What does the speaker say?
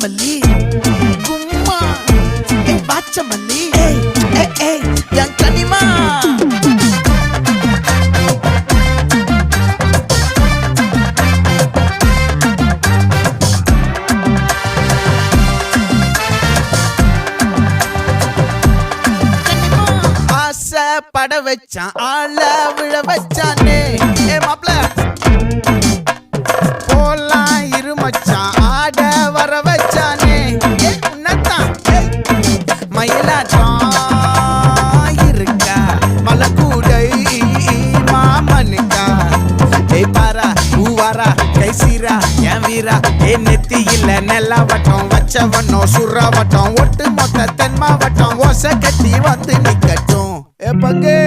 மல்லி கும்மா பாச்ச மல்லி என் கனிமா பட வச்சான் ஆள விழ வச்சானே மாப்ள போலாம் இருமச்சான் ஆட வர வச்சானே உன்னத்தான் மயிலாட்டம் இருக்கா மலக்கூடை மாமனுக்கா பாரா பூவாரா கைசீரா என் வீரா நெத்தி இல்ல நெல்லா வட்டம் வச்சவனோ சுறா வட்டம் ஒட்டு மொத்த தென் மாவட்டம் ஓசை கட்டி வந்து நிக்கட்டும் பங்கே